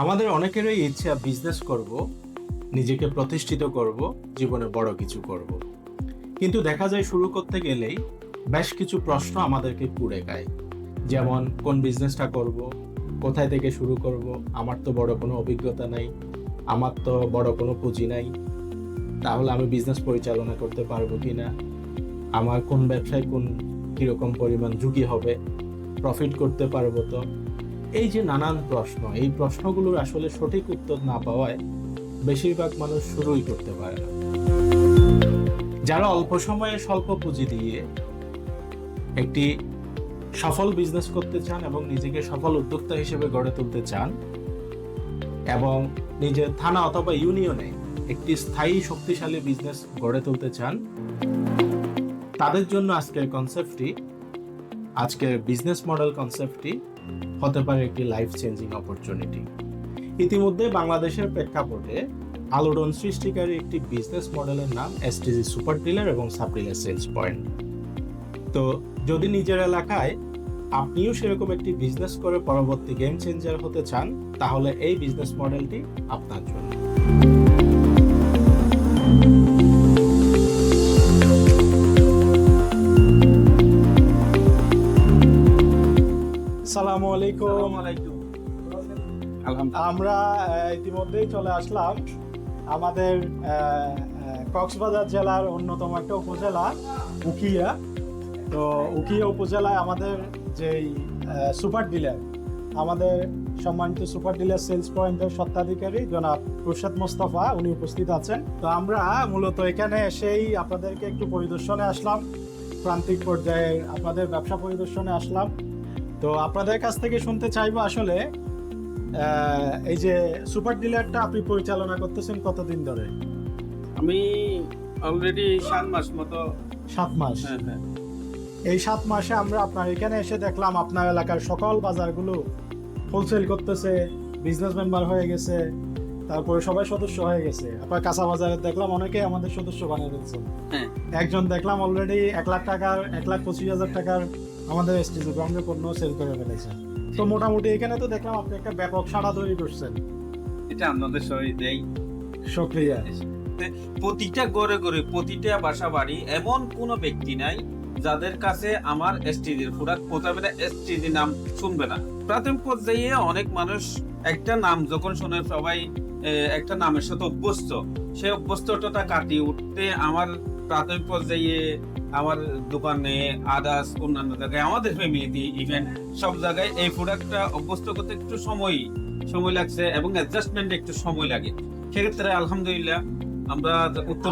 আমাদের অনেকেরই ইচ্ছা বিজনেস করব, নিজেকে প্রতিষ্ঠিত করব, জীবনে বড় কিছু করব। কিন্তু দেখা যায় শুরু করতে গেলেই বেশ কিছু প্রশ্ন আমাদেরকে কুড়ে খায়। যেমন কোন বিজনেসটা করব, কোথায় থেকে শুরু করব, আমার তো বড় কোনো অভিজ্ঞতা নাই, আমার তো বড় কোনো পুঁজি নাই, তাহলে আমি বিজনেস পরিচালনা করতে পারবো কিনা, আমার কোন ব্যবসায় কোন কিরকম পরিমাণ ঝুঁকি হবে, প্রফিট করতে পারবো তো। এই যে নানান প্রশ্ন, এই প্রশ্নগুলোর আসলে সঠিক উত্তর না পাওয়ায় বেশিরভাগ মানুষ শুরুই করতে পারে না। যারা অল্প সময়ে স্বল্প পুঁজি দিয়ে একটি সফল বিজনেস করতে চান এবং নিজেকে সফল উদ্যোক্তা হিসেবে গড়ে তুলতে চান এবং নিজের থানা অথবা ইউনিয়নে একটি স্থায়ী শক্তিশালী বিজনেস গড়ে তুলতে চান, তাদের জন্য আজকের বিজনেস মডেল কনসেপ্টটি হতে পারে একটি লাইফ চেঞ্জিং অপরচুনিটি। ইতিমধ্যে বাংলাদেশের প্রেক্ষাপটে আলোড়ন সৃষ্টিকারী একটি বিজনেস মডেলের নাম এসটিজি সুপার ডিলার এবং সাব ডিলার সেলস পয়েন্ট। তো যদি নিজের এলাকায় আপনিও সেরকম একটি বিজনেস করে পরবর্তী গেম চেঞ্জার হতে চান, তাহলে এই বিজনেস মডেলটি আপনার জন্য। আসসালামু আলাইকুম। আমরা ইতিমধ্যেই চলে আসলাম আমাদের কক্সবাজার জেলার অন্যতম একটা উপজেলা উখিয়া। তো উখিয়া উপজেলায় আমাদের যেই সুপার ডিলার, আমাদের সম্মানিত সুপার ডিলার সেলস পয়েন্টের স্বত্বাধিকারী জনাব রুশাদ মোস্তফা, উনি উপস্থিত আছেন। তো আমরা মূলত এখানে এসেই আপনাদেরকে একটু পরিদর্শনে আসলাম, প্রান্তিক পর্যায়ের আপনাদের ব্যবসা পরিদর্শনে আসলাম। তো আপনাদের কাছ থেকে শুনতে চাইবো আসলে এই যে সুপার ডিলারটা আপনি পরিচালনা করতেছেন কতদিন ধরে? আমি অলরেডি 7 মাস মতো। 7 মাস। হ্যাঁ। এই 7 মাসে আমরা আপনার এখানে এসে দেখলাম আপনার এলাকার সকল বাজারগুলো হোলসেল করতেছে, বিজনেস মেম্বার হয়ে গেছে, তারপরে সবাই সদস্য হয়ে গেছে। আপনার কাঁচা বাজারে দেখলাম অনেকেই আমাদের সদস্য বানিয়ে ফেলছে। হ্যাঁ। একজন দেখলাম অলরেডি 1,25,000 টাকার আমাদের এসটিজি ব্র্যান্ডের পণ্য সেল করে ফেলেছে। তো মোটামুটি এখানে তো দেখলাম আপনি একটা ব্যাপক সাড়া তৈরি করছেন। এটা আপনাদের সবাই দেই। শুকরিয়া। প্রতিটা ঘরে ঘরে, প্রতিটা বাসা বাড়ি এমন কোনো ব্যক্তি নাই যাদের কাছে আমার এসটিজির প্রোডাক্ট পৌঁছাবে না, এসটিজি নাম শুনবে না। প্রাথমিক পর্যায়ে অনেক মানুষ একটা নাম যখন শুনে সবাই একটা নামের সাথে অভ্যস্ত, সেই অভ্যস্ততা কাটিয়ে উঠতে আমার প্রাথমিক পর্যায়ে আমার দোকানে আদার্স অন্যান্য জায়গায় আমাদের ফ্যামিলিতে ইভেন সব জায়গায় এই প্রোডাক্টটা অভ্যস্ত করতে একটু সময় লাগছে এবং অ্যাডজাস্টমেন্ট একটু সময় লাগে। সেক্ষেত্রে আলহামদুলিল্লাহ আমরা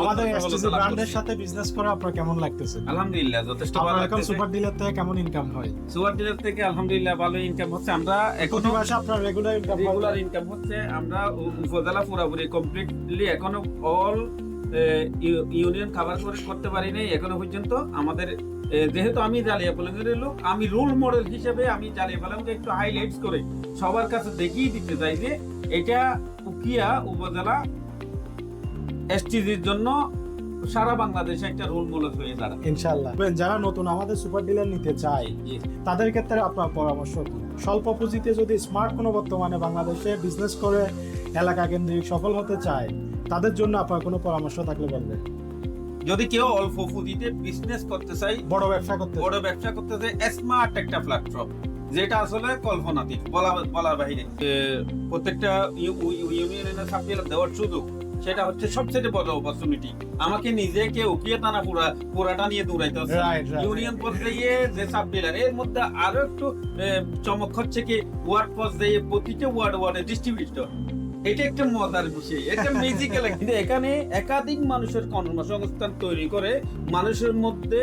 আমাদের এসটিজি ব্র্যান্ডের সাথে বিজনেস করে আপনার কেমন লাগতেছে? আলহামদুলিল্লাহ যথেষ্ট ভালো আপনার এখন লাগতেছে। সুপার ডিলার থেকে কেমন ইনকাম হয়? সুপার ডিলার থেকে আলহামদুলিল্লাহ ভালো ইনকাম হচ্ছে। আমরা প্রতি মাসে আপনার রেগুলার ইনকাম হচ্ছে। আমরা উপজেলা পুরোপুরি কমপ্লিটলি এখনো অল ইউনিয়ন কভার করতে পারি নাই এখনো পর্যন্ত। আমাদের যেহেতু আমি জালিয়াপালংয়ের লোক, আমি রোল মডেল হিসেবে আমি জালিয়াপালংকে একটু হাইলাইটস করে সবার কাছে দেখিয়ে দিতে চাই যে এটা উখিয়া উপজেলা এসটিজির জন্য সারা বাংলাদেশে একটা রোল মডেল হয়ে দাঁড়ায় ইনশাআল্লাহ। যারা নতুন আমাদের সুপার ডিলার নিতে চায় তাদের ক্ষেত্রে আপনার পরামর্শ কি? স্বল্প পুঁজিতে যদি স্মার্ট কোনো বর্তমানে বাংলাদেশে বিজনেস করে এলাকা কেন্দ্রিক সফল হতে চায়, তাদের জন্য আপনার কোনো পরামর্শ থাকলে বলবেন। যদি কেউ অল্প পুঁজিতে বিজনেস করতে চাই, বড় ব্যবসা করতে চাই, স্মার্ট একটা প্ল্যাটফর্ম যেটা আসলে কল্পনাতীত, বলার বাইরে। প্রত্যেকটা ইউনিয়নের সাবজেক্ট দেওয়ার সুযোগ, সেটা হচ্ছে সবচেয়ে বড় অপরচুনিটি। আমাকে নিজেকে উকিয়ে টানা পুরাটা নিয়ে দৌড়াইতে হচ্ছে। ইউনিয়ন পর্যায়ে যে সাব ডিলার, এর মধ্যে আরো একটু চমক হচ্ছে কি ওয়ার্ড পর্যায়ে প্রতিটা ওয়ার্ডে ডিস্ট্রিবিউটর। এটা একটা মজার বিষয়, এটা মিউজিক্যাল। কিন্তু এখানে একাধিক মানুষের কর্মসংস্থান তৈরি করে মানুষের মধ্যে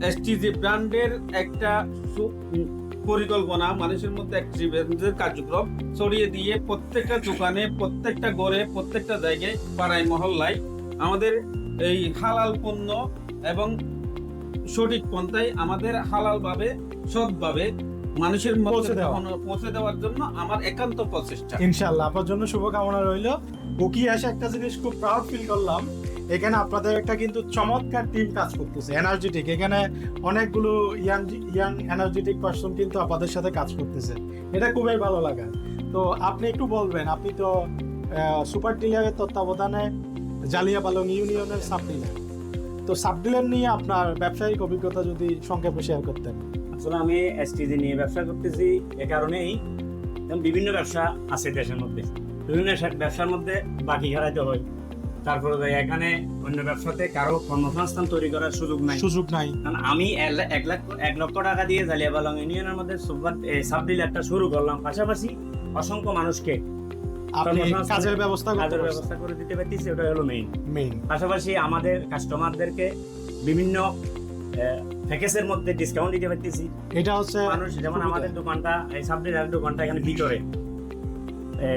এসটিজি ব্র্যান্ডের একটা পরিকল্পনা, মানুষের মধ্যে অ্যাক্টিভেশনের কার্যক্রম ছড়িয়ে দিয়ে প্রত্যেকটা দোকানে, প্রত্যেকটা ঘরে, প্রত্যেকটা জায়গায়, পাড়ায় মহল্লায় আমাদের এই হালাল পণ্য এবং সঠিক পন্থায় আমাদের হালাল ভাবে সৎভাবে মানুষের মধ্যে পৌঁছে দেওয়ার জন্য আমার একান্ত প্রচেষ্টা। ইনশাআল্লাহ আপনার জন্য শুভকামনা রইল। উকি এসে একটা জিনিস খুব প্রাউড ফিল করলাম, এখানে আপনাদের একটা কিন্তু চমৎকার টিম কাজ করতেছে, এনার্জেটিক। এখানে অনেকগুলো ইয়াং এনার্জেটিক পারসন কিন্তু আপনাদের সাথে কাজ করতেছে, এটা খুবই ভালো লাগা। তো আপনি একটু বলবেন, আপনি তো সুপার ডিলারের তত্ত্বাবধানে জালিয়াপালং ইউনিয়নের সাব ডিলার, তো সাব ডিলার নিয়ে আপনার ব্যবসায়িক অভিজ্ঞতা যদি সংক্ষেপে শেয়ার করতেন। আসলে আমি এসটিজি নিয়ে ব্যবসা করতেছি এ কারণেই, যেমন বিভিন্ন ব্যবসা আছে দেশের মধ্যে, বিভিন্ন ব্যবসার মধ্যে বাকি হারাইতে হয়, তারপরে এখানে অন্য ব্যবসাতে কারো কর্মসংস্থান তৈরি করার সুযোগ নাই। কারণ আমি 1 লক্ষ টাকা দিয়ে জালিয়াপালং ইউনিয়নের মধ্যে সাব ডিলারটা শুরু করলাম, পাশাপাশি অসংখ্য মানুষকে আপনি কাজের ব্যবস্থা করে দিতে পারতেছি, ওটা হলো মেইন। পাশাপাশি আমাদের কাস্টমারদেরকে বিভিন্ন প্যাকেজের মধ্যে ডিসকাউন্ট দিতে পারতেছি। এটা হচ্ছে মানুষ যেমন আমাদের দোকানটা, এই সাব ডিলারের দোকানটা এখানে ভিতরে,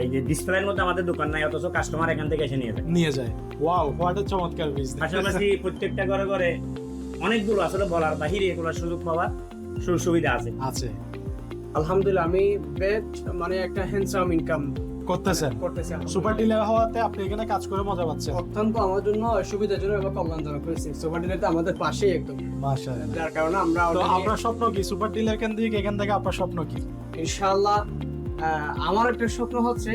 এই যে ডিসপ্লের মধ্যে আমাদের দোকান নাই, অথচ কাস্টমার এখান থেকে এসে নিয়ে যায়। ওয়াও, হোয়াট আ চমৎকার বিজনেস। পাশাপাশি প্রত্যেকটা ঘরে ঘরে অনেকগুলো আসলে বলার বাহিরে এগুলোর সুযোগ পাওয়ার সুবিধা আছে। আলহামদুলিল্লাহ, আমি মানে একটা হ্যান্ডসাম ইনকাম করতেছেন। সুপার ডিলার হওয়াতে আপনি এখানে কাজ করে মজা পাচ্ছেন। অত্যন্ত আমার জন্য সুবিধাজনক এবং কল্যাণজনক হয়েছে। সুপার ডিলার তো আমাদের পাশেই একদম, মাশাআল্লাহ। যার কারণে আমরা আপনার স্বপ্ন কি সুপার ডিলার এখান থেকে আপনার স্বপ্ন কি? ইনশাআল্লাহ আমার একটা স্বপ্ন হচ্ছে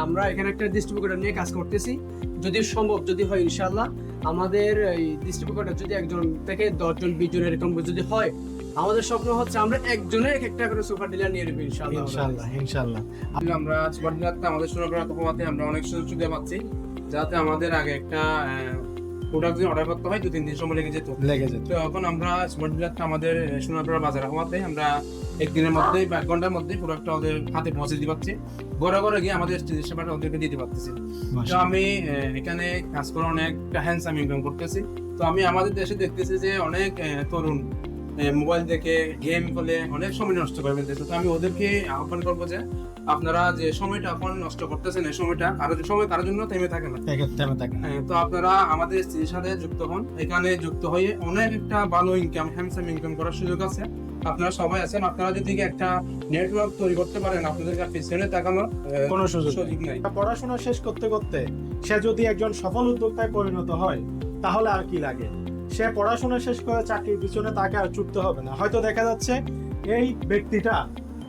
আমরা এখানে একটা ডিস্ট্রিবিউটর নিয়ে কাজ করতেছি, যদি সম্ভব, যদি হয় ইনশাআল্লাহ আমাদের এই ডিস্ট্রিবিউটর যদি 1 জন থেকে 10 জন 20 জন এরকম যদি হয়, আমাদের স্বপ্ন হচ্ছে আমরা একজনের একটা করে সুপার ডিলার নিয়ে নেব ইনশাআল্লাহ। আমরা সুপার ডিলারটা আমাদের সোনারপুর তকমাতে আমরা অনেক সুযোগ সুবিধা পাচ্ছি, যাতে আমাদের আগে একটা প্রোডাক্ট যদি অর্ডার করতে হয় 2-3 দিন সময় লেগে যেত। তো এখন আমরা সুপার ডিলারটা আমাদের সোনারপুর বাজার হওয়াতে আমরা 1 দিনের মধ্যেই বা 1 ঘন্টার মধ্যে প্রোডাক্টটা ওদের হাতে পৌঁছে দিতে পারছি, ঘরে ঘরে গিয়ে আমাদের সেবাটা ওদেরকে দিতে পারতেছি। তো আমি এখানে কাজ করে অনেকটা হ্যান্ডসাম ইনকাম করতেছি। তো আমি আমাদের দেশে দেখতেছি যে অনেক তরুণ মোবাইল দেখে গেম খেলে অনেক সময় নষ্ট করে ফেলতেছে। তো আমি ওদেরকে আহ্বান করবো যে আপনারা যে সময়টা এখন নষ্ট করতেছেন, এই সময়টা কারোর জন্য থেমে থাকে না। তো আপনারা আমাদের স্ত্রীর সাথে যুক্ত হন, এখানে যুক্ত হয়ে অনেক একটা ভালো ইনকাম, হ্যান্ডসাম ইনকাম করার সুযোগ আছে। আপনারা সবাই আছেন, আপনারা যদি একটা নেটওয়ার্ক তৈরি করতে পারেন, আপনাদের পিছনে তাকানোর কোনো সুযোগ নাই। পড়াশোনা শেষ করতে করতে সে যদি একজন সফল উদ্যোক্তায় পরিণত হয়, তাহলে আর কি লাগে? সে পড়াশোনা শেষ করে চাকরির পিছনে তাকে আর ছুটতে হবে না। হয়তো দেখা যাচ্ছে এই ব্যক্তিটা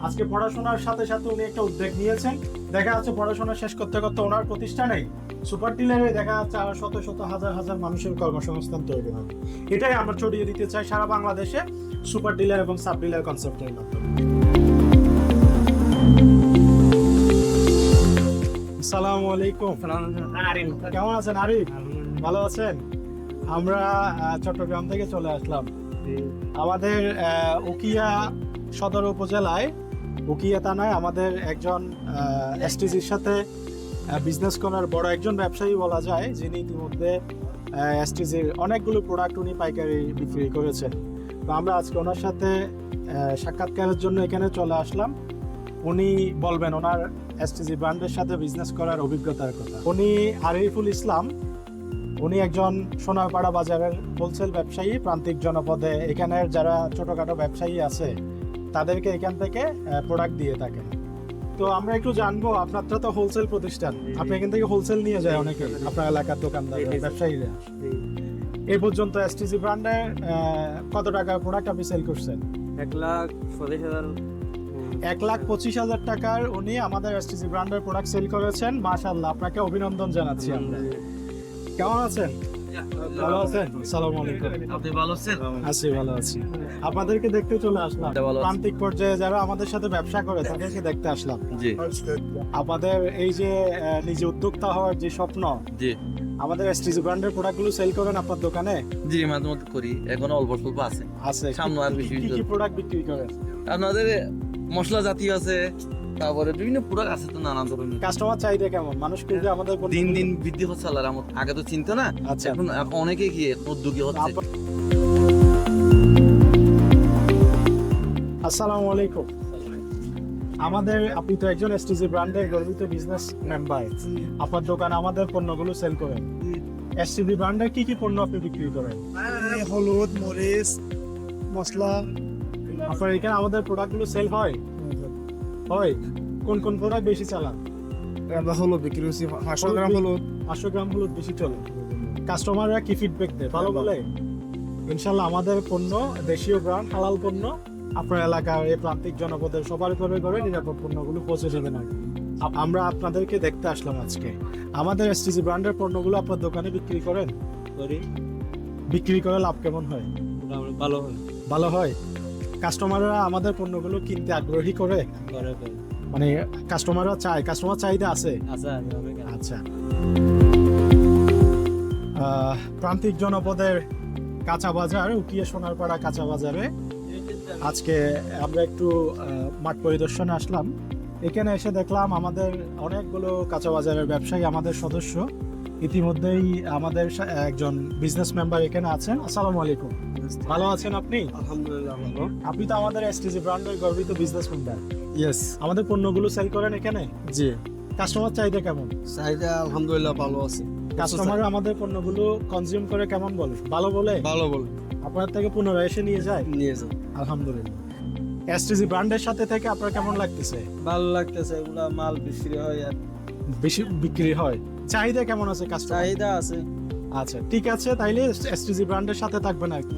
আজকে পড়াশোনার সাথে সাথে উনি একটা উদ্যোগ নিয়েছেন, দেখা যাচ্ছে পড়াশোনা শেষ করতে করতে ওনার প্রতিষ্ঠানেই সুপার ডিলারে দেখা যাচ্ছে আর শত শত হাজার হাজার মানুষের কর্মসংস্থান তৈরি হবে। এটাই আমরা ছড়িয়ে দিতে চাই সারা বাংলাদেশে সুপার ডিলার এবং সাব ডিলার কনসেপ্টের মাধ্যমে। আসসালামু আলাইকুম। কেমন আছেন আরিফ? ভালো আছেন? আমরা চট্টগ্রাম থেকে চলে আসলাম। আমাদের উকিয়া সদর উপজেলায় উকিয়া থানায় আমাদের একজন এসটিজির সাথে বিজনেস করার বড় একজন ব্যবসায়ী বলা যায়, যিনি ইতিমধ্যে এসটিজির অনেকগুলো প্রোডাক্ট উনি পাইকারি বিক্রি করেছেন। তো আমরা আজকে ওনার সাথে সাক্ষাৎকারের জন্য এখানে চলে আসলাম। উনি বলবেন ওনার এসটিজি ব্র্যান্ডের সাথে বিজনেস করার অভিজ্ঞতার কথা। উনি আরিফুল ইসলাম, উনি একজন সোনারপাড়া বাজারের হোলসেল ব্যবসায়ী, প্রান্তিক জনপদে এখানের যারা ছোটখাটো ব্যবসায়ী আছে তাদেরকে এখান থেকে প্রোডাক্ট দিয়ে থাকেন। তো আমরা একটু জানবো, আপনারটা তো হোলসেল প্রতিষ্ঠান, আপনি এখান থেকে হোলসেল নিয়ে যায় অনেকে, আপনার এলাকার দোকানদার ব্যবসায়ীরা। এই পর্যন্ত এসটিজি ব্র্যান্ডে কত টাকার প্রোডাক্ট আপনি সেল করছেন? 1,25,000 টাকার উনি আমাদের এসটিজি ব্র্যান্ডের প্রোডাক্ট সেল করেছেন। মাশাআল্লাহ, আপনাকে অভিনন্দন জানাচ্ছি আমরা। কেমন আছেন? ভালো আছেন? আসসালামু আলাইকুম। আপনি ভালো আছেন? আছি, ভালো আছি। আপনাদেরকে দেখতে চলে আসলাম। প্রান্তিক পর্যায়ে যারা আমাদের সাথে ব্যবসা করে তাদেরকে দেখতে আসলাম। জি। আমাদের এই যে নিজে উদ্যোক্তা হওয়ার যে স্বপ্ন, জি, আমাদের এসটিজি ব্র্যান্ডের প্রোডাক্টগুলো সেল করেন আপনার দোকানে? জি, মাঝে মধ্যে করি, এখন অল্প স্বল্প আছে। সামনে আর বেশি কি কি প্রোডাক্ট বিক্রি করেন? আপনাদের মশলা জাতীয় আছে, তারপরে বিভিন্ন প্রোডাক্ট আছে তো নানা ধরনের। কাস্টমার চাহিদা কেমন? মানুষ কিন্তু আমাদের দিন দিন বৃদ্ধি হচ্ছে, আল্লাহর রহমত। আগে তো চিন্তা না, আচ্ছা, এখন অনেকে গিয়ে উদ্যোগী হচ্ছে। আসসালামু আলাইকুম। আমাদের, আপনি তো একজন এসটিজি ব্র্যান্ডের গর্বিত বিজনেস মেম্বার, আপনার দোকানে আমাদের পণ্যগুলো সেল করেন। এসটিজি ব্র্যান্ডের কি কি পণ্য আপনি বিক্রি করেন? হলুদ, মরিচ, মশলা। আপনার এখানে আমাদের প্রোডাক্টগুলো সেল হয়? কোন কোন প্রোডাক্ট বেশি চালান? আমরা হলুদ বিক্রি করছি, 500 গ্রাম হলুদ। 500 গ্রাম হলুদ বেশি চলে। কাস্টমাররা কি ফিডব্যাক দেয়? ভালো বলে? ইনশাল্লাহ আমাদের পণ্য দেশীয় ব্র্যান্ড, হালাল পণ্য আপনার এলাকার এই প্রান্তিক জনপদের সবার ঘরে ঘরে নিরাপদ পণ্যগুলো পৌঁছে দেবেন আর কি। আমরা আপনাদেরকে দেখতে আসলাম আজকে। আমাদের এসটিজি ব্র্যান্ডের পণ্যগুলো আপনার দোকানে বিক্রি করেন? করি, বিক্রি করে লাভ কেমন হয়? মোটামুটি ভালো হয়। ভালো হয়। কাস্টমাররা আমাদের পণ্যগুলো কিনতে আগ্রহী করে, করে মানে কাস্টমাররা চায়, কাস্টমার চাহিদা আছে। আচ্ছা, প্রান্তিক জনপদের কাঁচা বাজার, উকিয়া সোনারপাড়া কাঁচা বাজারে আজকে আমরা একটু মাঠ পরিদর্শনে আসলাম। এখানে এসে দেখলাম আমাদের অনেকগুলো কাঁচা বাজারের ব্যবসায়ী, আমাদের সদস্য। ইতিমধ্যেই আমাদের একজন বিজনেস মেম্বার এখানে আছেন। আসসালামু আলাইকুম, ভালো আছেন আপনি? আলহামদুলিল্লাহ ভালো। আপনি তো আমাদের এসটিজি ব্র্যান্ডের গর্বিত বিজনেস মেম্বার। ইয়েস, আমাদের পণ্যগুলো সেল করেন এখানে। জি। কাস্টমার চাহিদা কেমন? চাহিদা আলহামদুলিল্লাহ ভালো আছে। কাস্টমার আমাদের পণ্যগুলো কনজিউম করে কেমন বলে? ভালো বলে? ভালো বলে আপনার থেকে পুনরায় এসে নিয়ে যায়? নিয়ে যাও। আলহামদুলিল্লাহ। এসটিজি ব্র্যান্ডের সাথে থেকে আপনার কেমন লাগতেছে? ভালো লাগতেছে, এগুলা মাল বিক্রি হয় আর বেশি বিক্রি হয়? চাহিদা কেমন আছে কাস্টমার? চাহিদা আছে। আচ্ছা, ঠিক আছে, তাইলে এসটিজি ব্র্যান্ডের সাথে থাকবেন আর কি।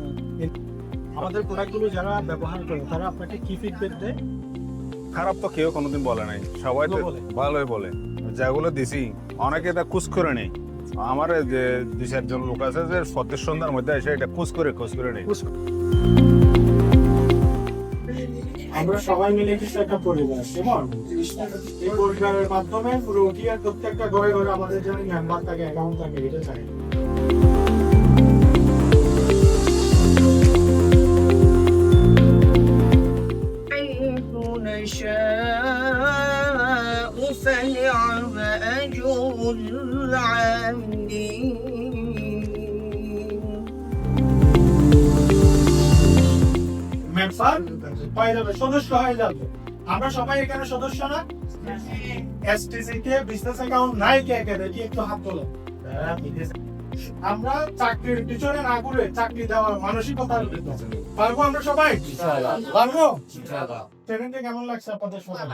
আমাদের প্রোডাক্টগুলো যারা ব্যবহার করে তারা আপনাকে কি ফিডব্যাক দেয়? খারাপ তো কেউ কোনোদিন বলে নাই, সবাই তো ভালো বলে। ভালোই বলে। যেগুলো দিছি অনেকে তা খুশ করে নেই। আমার যে 2-4 জন লোক আছে যে সত্যের সন্ধ্যার মধ্যে এসে এটা খুশ করে নেই। আমরা সবাই মিলে কিছু একটা পরিবার, কেমন? এই পরিবারের মাধ্যমে পুরো উঠিয়ার প্রত্যেকটা ঘরে ঘরে আমাদের যেন মেম্বার থাকে, অ্যাকাউন্ট থাকে, এটা চাই। نشاء فنعم أجر العاملين মেম্বার হয়ে যাবে, সদস্য হয়ে যাবে। আমরা সবাই এখানে সদস্য না? এসটিসি কে বিজনেস অ্যাকাউন্ট নাই কে কে দেখি একটু হাত তোলো। আমরা চাকরির পিছনে না ঘুরে চাকরি দেওয়ার মানসিকতা পারবো আমরা সবাই? পারবো? ট্রেনিংটা কেমন লাগছে আপনাদের সবাই?